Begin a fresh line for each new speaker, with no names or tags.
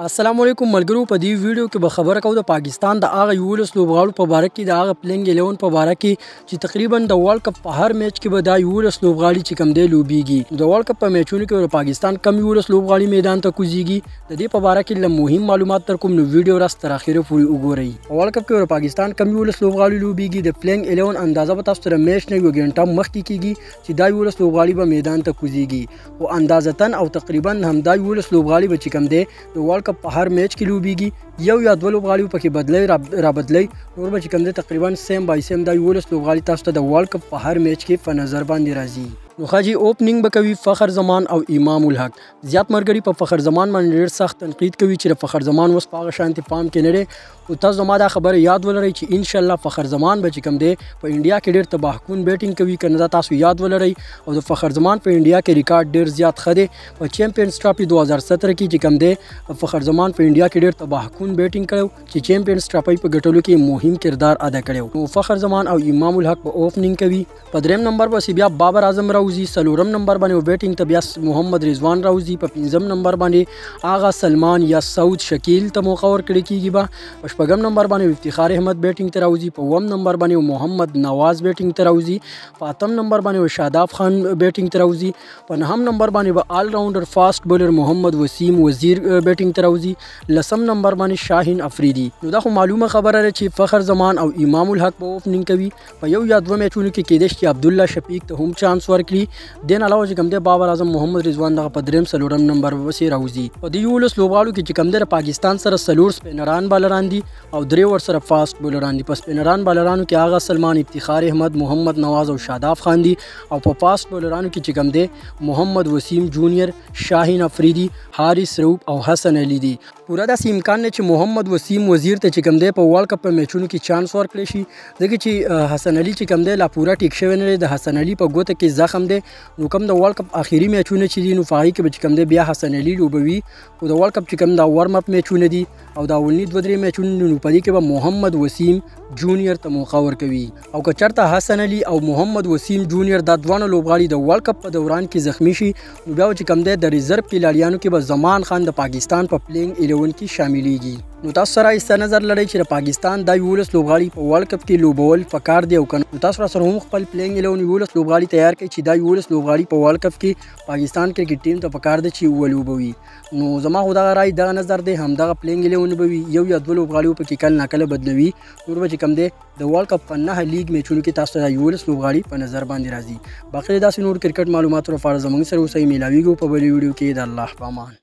السلام علیکم ملګرو. په دې ویډیو کې به خبره کوو د پاکستان د هغه 11 لوبغاړو په باره کې، د هغه پلینګ 11 په باره کې چې تقریبا د ورلد کپ په هر میچ کې به دا 11 لوبغاړي چې کم دی لوبېږي. د ورلد کپ په میچونو کې پاکستان کم 11 لوبغاړي میدان ته کوزيږي. د دې په باره کې لږ مهم معلومات در کوم، نو ویډیو راست تر اخره پورې وګورئ. په ورلد کپ کې پاکستان کم 11 لوبغاړي لوبېږي. د پلینګ 11 اندازه به تاسو سره میچ نه یو غنټه مخکې کیږي چې دا 11 لوبغاړي به میدان ته کوزيږي، او اندازتن او تقریبا هم دا 11 لوبغاړي به چې کم دی د ورلد کپ په هر میچ کې لوبېږي. یو یا دوه لوبغاړي پکې بدلي را بدلي، نور به چې کوم دی تقریبا سیم بای سیم دا 11 لوبغاړي تاسو ته د ورلد کپ په هر میچ کې په نظر باندې راځي. نو خاجي اوپننګ به کوي فخر زمان او امام الحق. زیات مرګري په فخر زمان باندې ډېر سخت تنقید کوي چې فخر زمان اوس په هغه شانتي فارم کې نه دی، او تاسو ما دا خبره یاد ولرئ چې ان شاء الله فخر زمان به چې کوم دی په انډیا کې ډېر تباهکون بیټینګ کوي. کنه دا تاسو یاد ولرئ، او د فخر زمان په انډیا کې ریکارډ ډېر زیات ښه دی. په چیمپئنز ټرافي 2017 کې چې کوم دی فخر زمان په انډیا کې ډېر تباهکون بیټینګ کړو چې چیمپئنز ټرافي په ګټلو کې مهم کردار ادا کړو. نو فخر زمان او امام الحق په اوپننګ کوي. په دریم نمبر باندې بیا بابر اعظم راوځي. څلورم نمبر باندې بیټینګ ته بیا محمد رضوان راوځي. په پنځم نمبر باندې آغا سلمان یا سعود شکیل ته موقع ورکړي کیږي. په شپږم نمبر باندې افتخار احمد بیټینګ ته راوځي. په اووم نمبر باندې محمد نواز بیټینګ ته راوځي. په اتم نمبر باندې شاداب خان بیټینګ ته راوځي. په نهم نمبر باندې آل راونډر فاست بولر محمد وسیم وزیر بیټینګ ته راوځي. لسم نمبر باندې شاهین افریدي. نو دا خو معلومه خبره ده چې فخر زمان او امام الحق په اوپننګ کوي. په یو یا دوه میچونو کې کېدای شي عبدالله شفیق ته هم چانس ورکړي. دین علاوه چې کوم دی بابر اعظم محمد رضوان دغه په دریم څلورم نمبر وسې راوځي. په دې 11 لوبغاړو کې چې کوم دی پاکستان سره څلور سپینران بالران دي او درې ورسره فاست بولران دي. په سپینران بالرانو کې آغا سلمان، افتخار احمد، محمد نواز او شاداب خان دي، او په فاست بولرانو کې چې کوم دی محمد وسیم جونیئر، شاهین افریدي، حارث رؤوف او حسن علي دي. پوره داسې امکان نه چې محمد وسیم وزیر ته چې کوم دی په ورلد کپ په میچونو کې چانس ورکړي شي، ځکه چې حسن علي چې کوم دی لا پوره ټیک شوی نه دی. د حسن علي په ګوته کې زخم دی، نو کوم د ورلد کپ اخیری میچونه چې دي نو فاغي کې به چې کوم دی بیا حسن علي لوبوي. او د ورلد کپ چې کوم دا ورم اپ میچونه دي او دا اولنی دوه درې میچونه نو په دې کې به محمد وسیم جونیئر ته موقع ورکوي. او که چېرته حسن علي او محمد وسیم جونیئر دا دوه لوبغاړي د ورلد کپ په دوران کې زخمی شي، نو بیا چې کوم دی د ریزرو کھلاړیانو کې به زمان خان د پاکستان په پلینګ 11 کې شاملېږي. نو تاسو سره ایسته نظر لرئ چې پاکستان دا 11 لوبغاړي په ورلد کپ کې لوبول پکار دی او کنه. نو تاسو سره هم خپل پلینګ 11 لوبغاړي تیار کړئ چې دا 11 لوبغاړي په ورلد کپ کې پاکستان کرکټ ټیم ته پکار دی چې ولوبوي. نو زما خو دغه رای دغه نظر دی، هم دغه پلینګ 11 به وي، یو یا دوه لوبغاړي په کې کله ناکله بدلوي. نور به چې کوم دی د ورلد کپ په 9 لیګ میچونو کې تاسو ته 11 لوبغاړي په نظر باندې راځي. باقي داسې نور کرکټ معلوماتو لپاره زموږ سره اوسئ. میلاویږو په بلې ویډیو کې. د الله په امان.